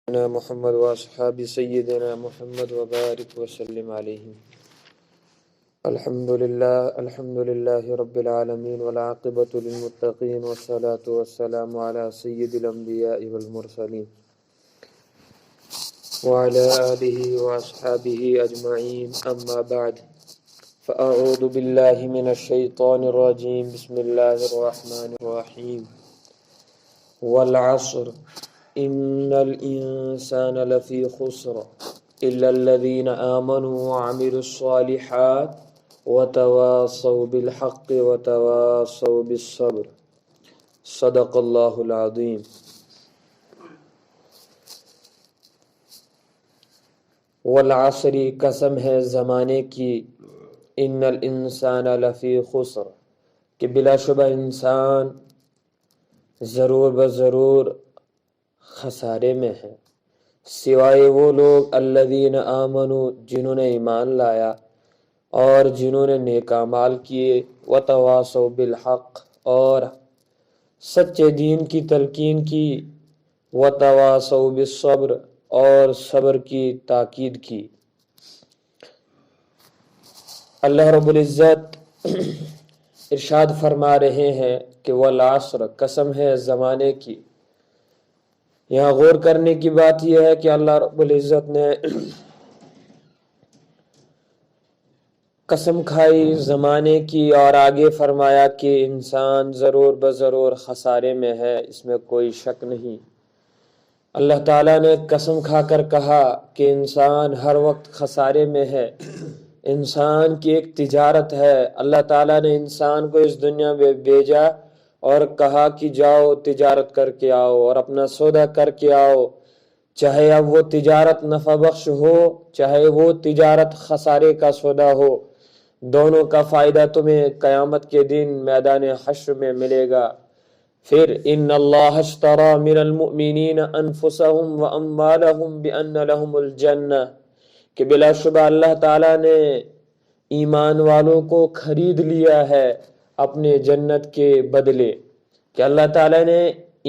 محمد واصحاب سیدنا محمد وبارک وسلم علیہ. الحمد للہ رب العالمین والعاقبۃ للمتقین والصلاة والسلام علی سید الانبیاء والمرسلین وعلی آلہ واصحابہ اجمعین. اما بعد فاعوذ باللہ من الشیطان الرجیم. بسم اللہ الرحمن الرحیم. والعصر ان الانسان لفی خسر الا الذین آمنوا وعملوا الصالحات وتواصوا بالحق وتواصوا بالصبر. صدق اللہ العظیم. والعصر قسم ہے زمانے کی، ان الانسان لفی خسر کہ بلا شبہ انسان ضرور بضرور خسارے میں ہے، سوائے وہ لوگ الذین آمنوا جنہوں نے ایمان لایا اور جنہوں نے نیک اعمال کیے، وتواصوا بالحق اور سچے دین کی تلقین کی، وتواصوا بالصبر اور صبر کی تاکید کی. اللہ رب العزت ارشاد فرما رہے ہیں کہ والعصر قسم ہے زمانے کی. یہاں غور کرنے کی بات یہ ہے کہ اللہ رب العزت نے قسم کھائی زمانے کی اور آگے فرمایا کہ انسان ضرور بضرور خسارے میں ہے، اس میں کوئی شک نہیں. اللہ تعالیٰ نے قسم کھا کر کہا کہ انسان ہر وقت خسارے میں ہے. انسان کی ایک تجارت ہے. اللہ تعالیٰ نے انسان کو اس دنیا میں بھیجا اور کہا کہ جاؤ تجارت کر کے آؤ اور اپنا سودا کر کے آؤ، چاہے اب وہ تجارت نفع بخش ہو چاہے وہ تجارت خسارے کا سودا ہو، دونوں کا فائدہ تمہیں قیامت کے دن میدان حشر میں ملے گا. پھر ان اللہ اشتری من المؤمنین انفسهم واموالهم بان لهم الجنہ کہ بلا شبہ اللہ تعالیٰ نے ایمان والوں کو خرید لیا ہے اپنے جنت کے بدلے. کہ اللہ تعالیٰ نے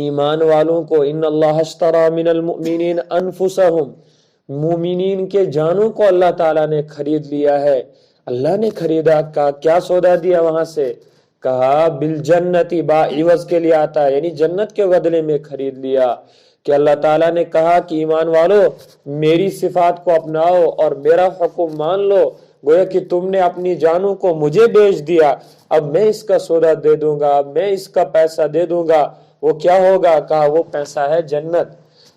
ایمان والوں کو، ان اللہ اشتری من المؤمنین انفسهم، مومنین کے جانوں کو اللہ تعالیٰ نے خرید لیا ہے. اللہ نے خریدا کا کیا سودا دیا وہاں سے؟ کہا بالجنتی، با عوض کے لیے آتا ہے، یعنی جنت کے بدلے میں خرید لیا. کہ اللہ تعالیٰ نے کہا کہ ایمان والو میری صفات کو اپناؤ اور میرا حکم مان لو. گویا کہ تم نے اپنی جانوں کو مجھے بیچ دیا، اب میں اس کا سودا دے دوں گا، اب میں اس کا پیسہ دے دوں گا. وہ کیا ہوگا؟ کہا وہ پیسہ ہے جنت.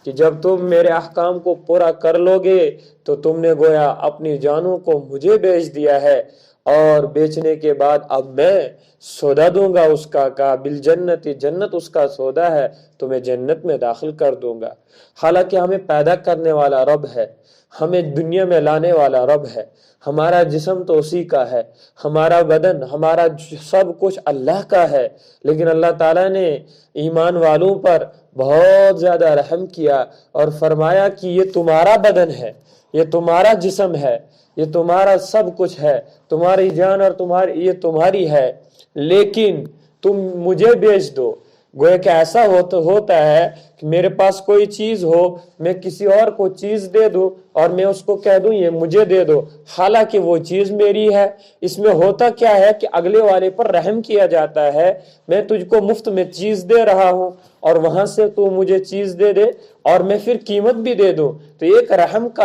کہ جب تم میرے احکام کو پورا کر لو گے تو تم نے گویا اپنی جانوں کو مجھے بیچ دیا ہے، اور بیچنے کے بعد اب میں سودا دوں گا اس کا. کہا بالجنتی، جنت اس کا سودا ہے، تمہیں جنت میں داخل کر دوں گا. حالانکہ ہمیں پیدا کرنے والا رب ہے، ہمیں دنیا میں لانے والا رب ہے. ہمارا جسم تو اسی کا ہے، ہمارا بدن، ہمارا سب کچھ اللہ کا ہے. لیکن اللہ تعالیٰ نے ایمان والوں پر بہت زیادہ رحم کیا اور فرمایا کہ یہ تمہارا بدن ہے، یہ تمہارا جسم ہے، یہ تمہارا سب کچھ ہے، تمہاری جان اور یہ تمہاری ہے، لیکن تم مجھے بیچ دو. گویا کہ ایسا ہوتا ہے کہ میرے پاس کوئی چیز ہو، میں کسی اور کو چیز دے دوں اور میں اس کو کہہ دوں یہ مجھے دے دو، حالانکہ وہ چیز میری ہے. اس میں ہوتا کیا ہے کہ اگلے والے پر رحم کیا جاتا ہے. میں تجھ کو مفت میں چیز دے رہا ہوں اور وہاں سے تو مجھے چیز دے دے اور میں پھر قیمت بھی دے دوں. تو ایک رحم کا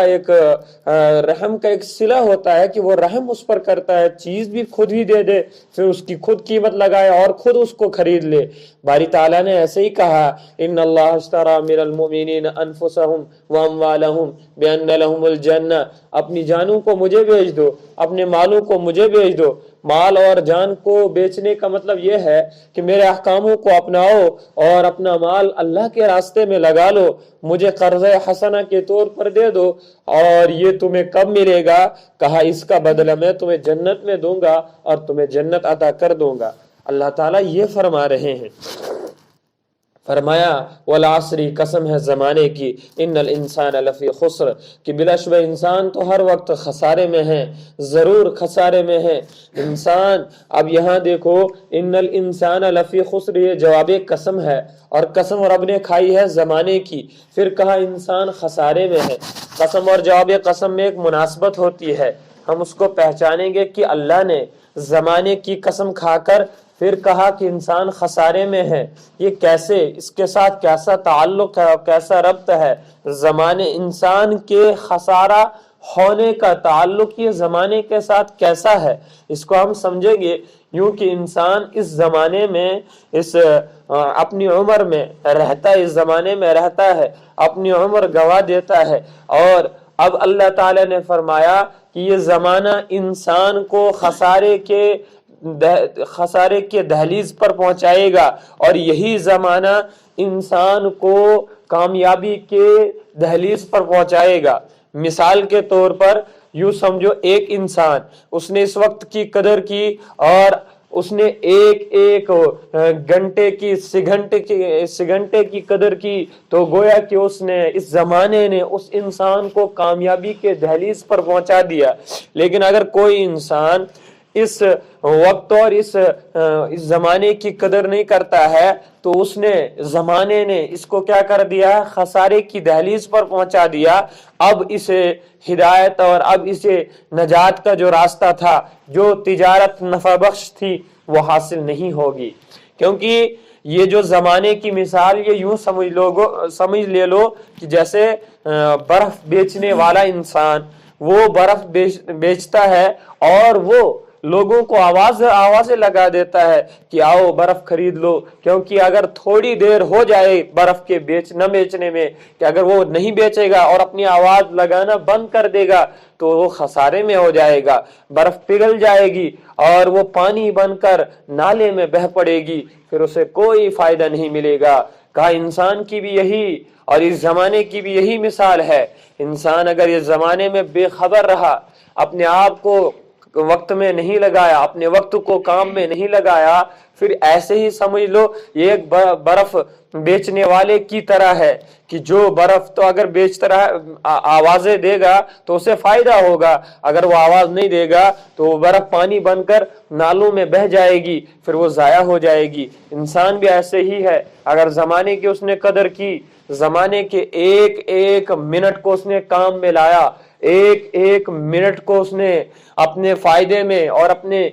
ایک صلہ ہوتا ہے کہ وہ رحم اس پر کرتا ہے، چیز بھی خود ہی دے دے، پھر اس کی خود قیمت لگائے اور خود اس کو خرید لے. باری تعالیٰ نے ایسے ہی کہا ان اللہ اشتری من المؤمنین انفسهم واموالهم بان لهم الجنہ، اپنی جانوں کو مجھے بیچ دو، اپنے مالوں کو مجھے بیچ دو. مال اور جان کو بیچنے کا مطلب یہ ہے کہ میرے احکاموں کو اپناؤ اور اپنا مال اللہ کے راستے میں لگا لو، مجھے قرض حسنہ کے طور پر دے دو. اور یہ تمہیں کب ملے گا؟ کہا اس کا بدلہ میں تمہیں جنت میں دوں گا اور تمہیں جنت عطا کر دوں گا. اللہ تعالیٰ یہ فرما رہے ہیں. فرمایا والعصری، قسم ہے زمانے کی، ان الانسان لفی خسر، کہ بلا شبہ انسان تو ہر وقت خسارے میں ہے، ضرور خسارے میں ہے انسان۔ اب یہاں دیکھو، ان الانسان لفی خسر، یہ جواب قسم ہے، اور قسم رب نے کھائی ہے زمانے کی، پھر کہا انسان خسارے میں ہے۔ قسم اور جواب قسم میں ایک مناسبت ہوتی ہے، ہم اس کو پہچانیں گے کہ اللہ نے زمانے کی قسم کھا کر پھر کہا کہ انسان خسارے میں ہے۔ یہ کیسے، اس کے ساتھ کیسا تعلق ہے اور کیسا ربط ہے؟ زمانے انسان کے خسارہ ہونے کا تعلق یہ زمانے کے ساتھ کیسا ہے، اس کو ہم سمجھیں گے یوں کہ انسان اس زمانے میں، اس اپنی عمر میں رہتا ہے، اس زمانے میں رہتا ہے، اپنی عمر گوا دیتا ہے، اور اب اللہ تعالی نے فرمایا کہ یہ زمانہ انسان کو خسارے کے دہلیز پر پہنچائے گا، اور یہی زمانہ انسان کو کامیابی کے دہلیز پر پہنچائے گا۔ مثال کے طور پر یوں سمجھو، ایک انسان، اس نے اس وقت کی قدر کی، اور اس نے ایک گھنٹے کی، سگنٹے کی قدر کی، تو گویا کہ اس نے، اس زمانے نے اس انسان کو کامیابی کے دہلیز پر پہنچا دیا۔ لیکن اگر کوئی انسان اس وقت اور اس زمانے کی قدر نہیں کرتا ہے، تو اس نے، زمانے نے اس کو کیا کر دیا؟ خسارے کی دہلیز پر پہنچا دیا۔ اب اسے ہدایت اور اب اسے نجات کا جو راستہ تھا، جو تجارت نفع بخش تھی، وہ حاصل نہیں ہوگی۔ کیونکہ یہ جو زمانے کی مثال، یہ یوں سمجھ لے لو کہ جیسے برف بیچنے والا انسان، وہ برف بیچتا ہے، اور وہ لوگوں کو آوازیں لگا دیتا ہے کہ آؤ برف خرید لو، کیونکہ اگر تھوڑی دیر ہو جائے برف کے نہ بیچنے میں، کہ اگر وہ نہیں بیچے گا اور اپنی آواز لگانا بند کر دے گا تو وہ خسارے میں ہو جائے گا، برف پگھل جائے گی اور وہ پانی بن کر نالے میں بہہ پڑے گی، پھر اسے کوئی فائدہ نہیں ملے گا۔ کہا انسان کی بھی یہی اور اس زمانے کی بھی یہی مثال ہے۔ انسان اگر اس زمانے میں بے خبر رہا، اپنے آپ کو وقت میں نہیں لگایا، اپنے وقت کو کام میں نہیں لگایا، پھر ایسے ہی سمجھ لو یہ ایک برف بیچنے والے کی طرح ہے، کہ جو برف تو اگر بیچتا رہا، آوازیں دے گا تو اسے فائدہ ہوگا، اگر وہ آواز نہیں دے گا تو وہ برف پانی بن کر نالوں میں بہہ جائے گی، پھر وہ ضائع ہو جائے گی۔ انسان بھی ایسے ہی ہے، اگر زمانے کی اس نے قدر کی، زمانے کے ایک منٹ کو اس نے کام میں لایا، ایک منٹ کو اس نے اپنے فائدے میں اور اپنے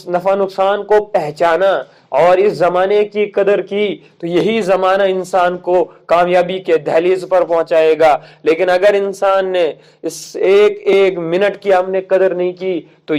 نفع نقصان کو پہچانا اور اس زمانے کی قدر کی، تو یہی زمانہ انسان کو کامیابی کے دہلیز پر پہنچائے گا۔ لیکن اگر انسان نے اس ایک منٹ کی ہم نے قدر نہیں کی، تو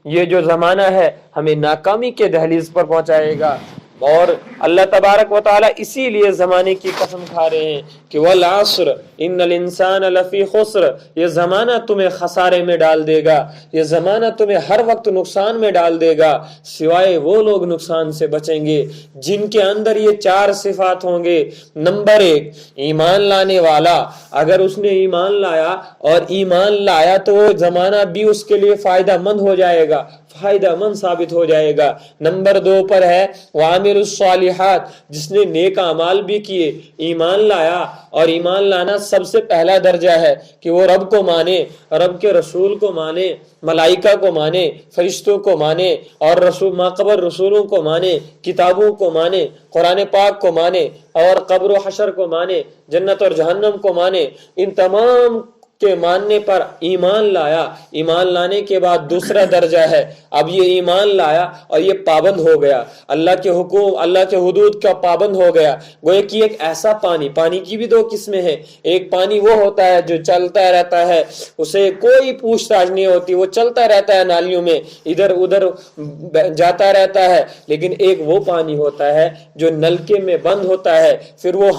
یہ جو زمانہ ہے ہمیں ناکامی کے دہلیز پر پہنچائے گا۔ اور اللہ تبارک و تعالی اسی لیے زمانے کی قسم کھا رہے ہیں کہ والعصر ان الانسان لفی خسر، یہ زمانہ تمہیں خسارے میں ڈال دے گا، یہ زمانہ تمہیں ہر وقت نقصان میں ڈال دے گا، سوائے وہ لوگ نقصان سے بچیں گے جن کے اندر یہ 4 صفات ہوں گے۔ نمبر 1، ایمان لانے والا۔ اگر اس نے ایمان لایا اور ایمان لایا تو وہ زمانہ بھی اس کے لیے فائدہ مند ہو جائے گا، فائدہ مند ثابت ہو جائے گا۔ نمبر 2 پر ہے وعامل الصالحات، جس نے نیک اعمال بھی کیے، ایمان لایا، اور ایمان لانا سب سے پہلا درجہ ہے کہ وہ رب کو مانے، رب کے رسول کو مانے، ملائکہ کو مانے، فرشتوں کو مانے، اور ماقبل رسولوں کو مانے، کتابوں کو مانے، قرآن پاک کو مانے، اور قبر و حشر کو مانے، جنت اور جہنم کو مانے۔ ان تمام کے ماننے پر ایمان لایا۔ ایمان لانے کے بعد دوسرا درجہ ہے، اب یہ ایمان لایا اور یہ پابند ہو گیا، اللہ کے حکم، اللہ کے حدود کا پابند ہو گیا۔ گویا کہ ایک ایسا پانی کی بھی 2 قسمیں ہیں۔ ایک پانی وہ ہوتا ہے جو چلتا رہتا ہے، اسے کوئی پوچھ تاچھ نہیں ہوتی، وہ چلتا رہتا ہے، نالیوں میں ادھر ادھر جاتا رہتا ہے۔ لیکن ایک وہ پانی ہوتا ہے جو نلکے میں بند ہوتا ہے، پھر وہ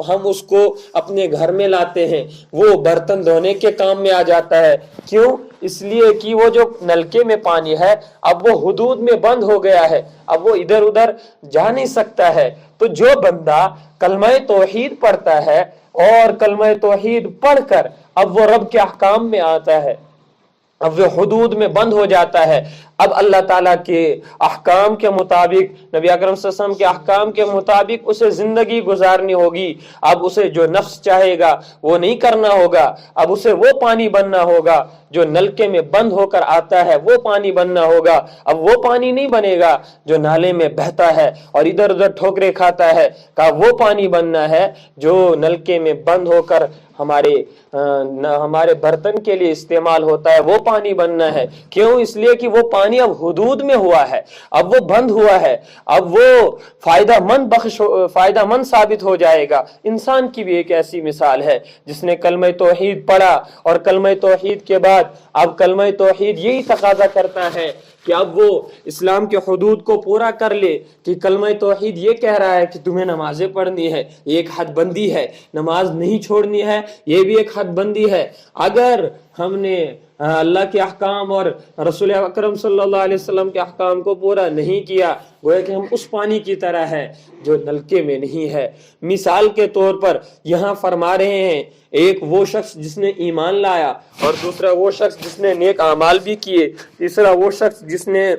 ہم اس کو اپنے گھر میں لاتے ہیں، وہ برتن دھونے کے کام میں آ جاتا ہے۔ کیوں؟ اس لیے کہ وہ جو نلکے میں پانی ہے اب وہ حدود میں بند ہو گیا ہے، اب وہ ادھر ادھر جا نہیں سکتا ہے۔ تو جو بندہ کلمہ توحید پڑھتا ہے اور کلمہ توحید پڑھ کر اب وہ رب کے احکام میں آتا ہے، اب وہ حدود میں بند ہو جاتا ہے. اب اللہ تعالیٰ کے احکام کے مطابق، نبی اکرم صلی اللہ علیہ وسلم کے احکام کے مطابق اسے زندگی گزارنی ہوگی. اب اسے جو نفس چاہے گا وہ نہیں کرنا ہوگا. اب اسے وہ پانی بننا ہوگا جو نلکے میں بند ہو کر آتا ہے، وہ پانی بننا ہوگا. اب وہ پانی نہیں بنے گا جو نالے میں بہتا ہے اور ادھر ادھر ٹھوکرے کھاتا ہے. کہا وہ پانی بننا ہے جو نلکے میں بند ہو کر ہمارے برتن کے لیے استعمال ہوتا ہے، وہ پانی بننا ہے. کیوں؟ اس لیے کہ وہ پانی اب حدود میں ہوا ہے، اب وہ بند ہوا ہے، اب وہ فائدہ مند ثابت ہو جائے گا. انسان کی بھی ایک ایسی مثال ہے جس نے کلمہ توحید پڑھا اور کلمہ توحید کے بعد اب کلمہ توحید یہی تقاضا کرتا ہے کہ اب وہ اسلام کے حدود کو پورا کر لے. کہ کلمہ توحید یہ کہہ رہا ہے کہ تمہیں نمازیں پڑھنی ہے، یہ ایک حد بندی ہے. نماز نہیں چھوڑنی ہے، یہ بھی ایک حد بندی ہے. اگر ہم نے اللہ کے احکام اور رسول اکرم صلی اللہ علیہ وسلم کے احکام کو پورا نہیں کیا، گویا کہ ہم اس پانی کی طرح ہے جو نلکے میں نہیں ہے. مثال کے طور پر یہاں فرما رہے ہیں ایک وہ شخص جس نے ایمان لایا، اور دوسرا وہ شخص جس نے نیک اعمال بھی کیے، تیسرا وہ شخص جس نے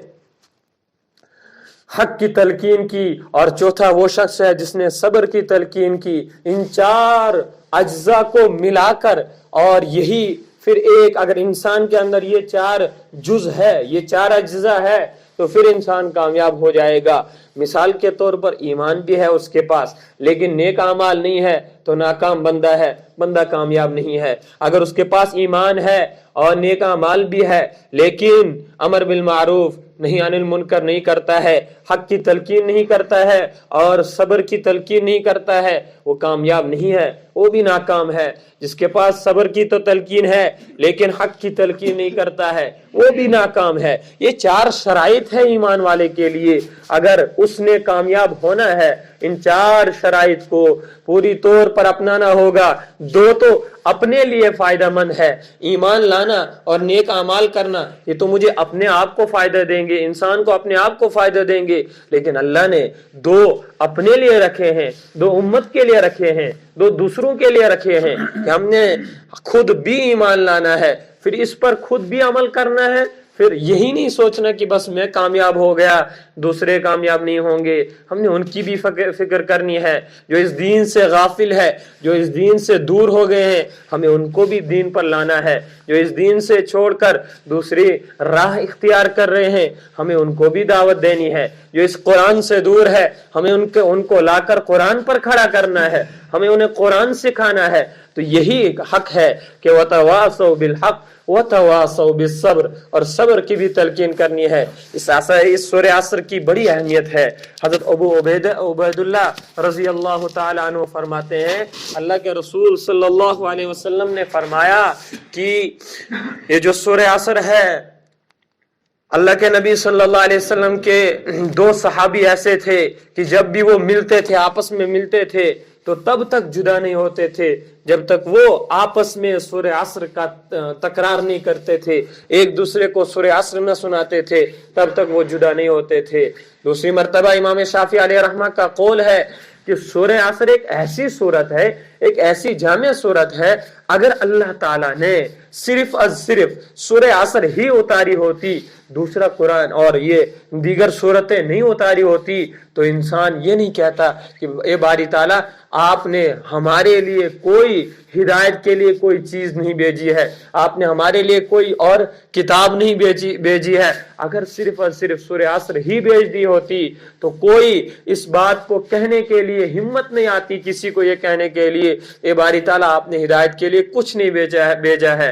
حق کی تلقین کی، اور چوتھا وہ شخص ہے جس نے صبر کی تلقین کی. ان چار اجزاء کو ملا کر، اور یہی پھر ایک، اگر انسان کے اندر یہ چار جز ہے، یہ چار اجزاء ہے، تو پھر انسان کامیاب ہو جائے گا. مثال کے طور پر ایمان بھی ہے اس کے پاس لیکن نیک اعمال نہیں ہے تو ناکام بندہ ہے، بندہ کامیاب نہیں ہے. اگر اس کے پاس ایمان ہے اور نیک اعمال بھی ہے لیکن امر بالمعروف نہی عن المنکر نہیں کرتا ہے، حق کی تلقین نہیں کرتا ہے اور صبر کی تلقین نہیں کرتا ہے، وہ کامیاب نہیں ہے، وہ بھی ناکام ہے. جس کے پاس صبر کی تو تلقین ہے لیکن حق کی تلقین نہیں کرتا ہے، وہ بھی ناکام ہے. یہ چار شرائط ہے ایمان والے کے لیے. اگر اس نے کامیاب ہونا ہے ان چار شرائط کو پوری طور پر اپنانا ہوگا. دو تو اپنے لیے فائدہ مند ہے، ایمان لانا اور نیک اعمال کرنا، یہ تو مجھے اپنے آپ کو فائدہ دیں گے، انسان کو اپنے آپ کو فائدہ دیں گے. لیکن اللہ نے دو اپنے لیے رکھے ہیں، دو امت کے لیے رکھے ہیں، دو دوسروں کے لیے رکھے ہیں کہ ہم نے خود بھی ایمان لانا ہے، پھر اس پر خود بھی عمل کرنا ہے. پھر یہی نہیں سوچنا کہ بس میں کامیاب ہو گیا دوسرے کامیاب نہیں ہوں گے. ہم نے ان کی بھی فکر کرنی ہے جو اس دین سے غافل ہے، جو اس دین سے دور ہو گئے ہیں، ہمیں ان کو بھی دین پر لانا ہے. جو اس دین سے چھوڑ کر دوسری راہ اختیار کر رہے ہیں ہمیں ان کو بھی دعوت دینی ہے. جو اس قرآن سے دور ہے ہمیں ان کو لا کر قرآن پر کھڑا کرنا ہے، ہمیں انہیں قرآن سکھانا ہے. تو یہی ایک حق ہے کہ وَتَوَاصَوْا بِالْحَقِّ وَتَوَاصَوْا بِالصَّبْرِ، اور صبر کی بھی تلقین کرنی ہے. اس سورہ عصر کی بڑی اہمیت ہے. حضرت ابو عبید اللہ رضی اللہ تعالی عنہ فرماتے ہیں اللہ کے رسول صلی اللہ علیہ وسلم نے فرمایا کہ یہ جو سورہ عصر ہے، اللہ کے نبی صلی اللہ علیہ وسلم کے دو صحابی ایسے تھے کہ جب بھی وہ ملتے تھے، آپس میں ملتے تھے، تو تب تک جدا نہیں ہوتے تھے جب تک وہ آپس میں سورہ عصر کا تکرار نہیں کرتے تھے، ایک دوسرے کو سورہ عصر نہ سناتے تھے، تب تک وہ جدا نہیں ہوتے تھے. دوسری مرتبہ امام شافعی علیہ رحمہ کا قول ہے کہ سورہ عصر ایک ایسی صورت ہے، ایک ایسی جامع صورت ہے، اگر اللہ تعالیٰ نے صرف از صرف سورہ عصر ہی اتاری ہوتی، دوسرا قرآن اور یہ دیگر صورتیں نہیں اتاری ہوتی، تو انسان یہ نہیں کہتا کہ اے باری تعالیٰ آپ نے ہمارے لیے کوئی ہدایت کے لیے کوئی چیز نہیں بھیجی ہے، آپ نے ہمارے لیے کوئی اور کتاب نہیں بھیجی ہے. اگر صرف اور صرف سورہ عصر ہی بھیج دی ہوتی تو کوئی اس بات کو کہنے کے لیے ہمت نہیں آتی کسی کو یہ کہنے کے لیے اے باری تعالیٰ آپ نے ہدایت کے لیے کچھ نہیں بھیجا ہے.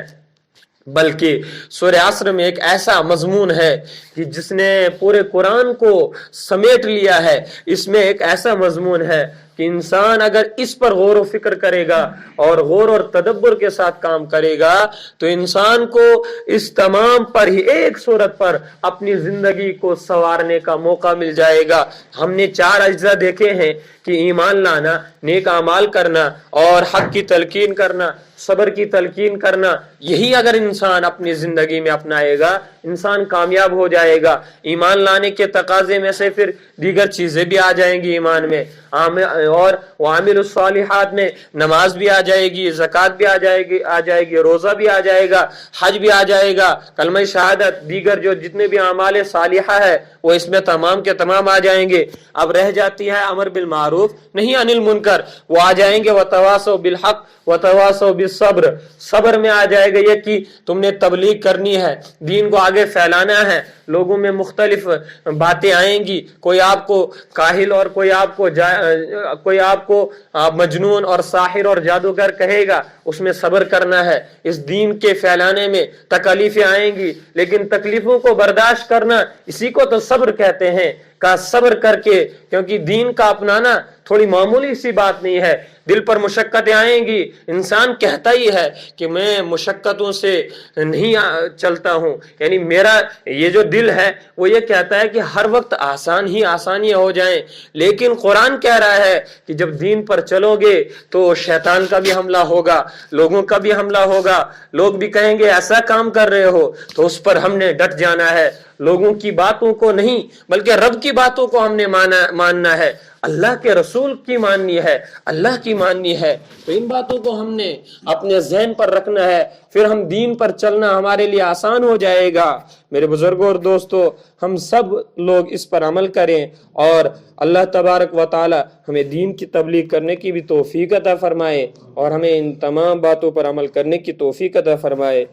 بلکہ سورہ عصر میں ایک ایسا مضمون ہے کہ جس نے پورے قرآن کو سمیٹ لیا ہے. اس میں ایک ایسا مضمون ہے کہ انسان اگر اس پر غور و فکر کرے گا اور غور اور تدبر کے ساتھ کام کرے گا تو انسان کو اس تمام پر ہی ایک صورت پر اپنی زندگی کو سنوارنے کا موقع مل جائے گا. ہم نے چار اجزاء دیکھے ہیں کہ ایمان لانا، نیک اعمال کرنا اور حق کی تلقین کرنا. صبر کی تلقین کرنا، یہی اگر انسان اپنی زندگی میں اپنائے گا انسان کامیاب ہو جائے گا۔ ایمان لانے کے تقاضے میں سے پھر دیگر چیزیں بھی آ جائیں گی ایمان میں، اور وعامل الصالحات میں نماز بھی آ جائے گی، زکوٰۃ بھی آ جائے گی، روزہ بھی آ جائے گا، حج بھی آ جائے گا، کلمہ شہادت، دیگر جو جتنے بھی اعمال صالحہ ہے وہ اس میں تمام کے تمام آ جائیں گے۔ اب رہ جاتی ہے امر بالمعروف نہیں عن المنکر، وہ آ جائیں گے وتواصوا بالحق وتواصوا بالصبر، صبر میں آ جائے گا یہ کہ تم نے تبلیغ کرنی ہے، دین کو آگے پھیلانا ہے، لوگوں میں مختلف باتیں آئیں گی، کوئی آپ کو کاہل اور کوئی آپ کو مجنون اور ساحر اور جادوگر کہے گا، اس میں صبر کرنا ہے۔ اس دین کے پھیلانے میں تکلیفیں آئیں گی لیکن تکلیفوں کو برداشت کرنا، اسی کو تو صبر کہتے ہیں۔ کا صبر کر کے، کیونکہ دین کا اپنانا تھوڑی معمولی سی بات نہیں ہے، دل پر مشقتیں آئیں گی، انسان کہتا ہی ہے کہ میں مشقتوں سے نہیں چلتا ہوں، یعنی میرا یہ جو دل ہے وہ یہ کہتا ہے کہ ہر وقت آسان ہی آسانیاں ہو جائیں، لیکن قرآن کہہ رہا ہے کہ جب دین پر چلو گے تو شیطان کا بھی حملہ ہوگا، لوگوں کا بھی حملہ ہوگا، لوگ بھی کہیں گے ایسا کام کر رہے ہو، تو اس پر ہم نے ڈٹ جانا ہے، لوگوں کی باتوں کو نہیں بلکہ رب کی باتوں کو ہم نے ماننا ہے، اللہ کے رسول کی ماننی ہے، اللہ کی ماننی ہے، تو ان باتوں کو ہم نے اپنے ذہن پر رکھنا ہے، پھر ہم دین پر چلنا ہمارے لیے آسان ہو جائے گا۔ میرے بزرگوں اور دوستو، ہم سب لوگ اس پر عمل کریں اور اللہ تبارک و تعالی ہمیں دین کی تبلیغ کرنے کی بھی توفیق عطا فرمائے اور ہمیں ان تمام باتوں پر عمل کرنے کی توفیق عطا فرمائے۔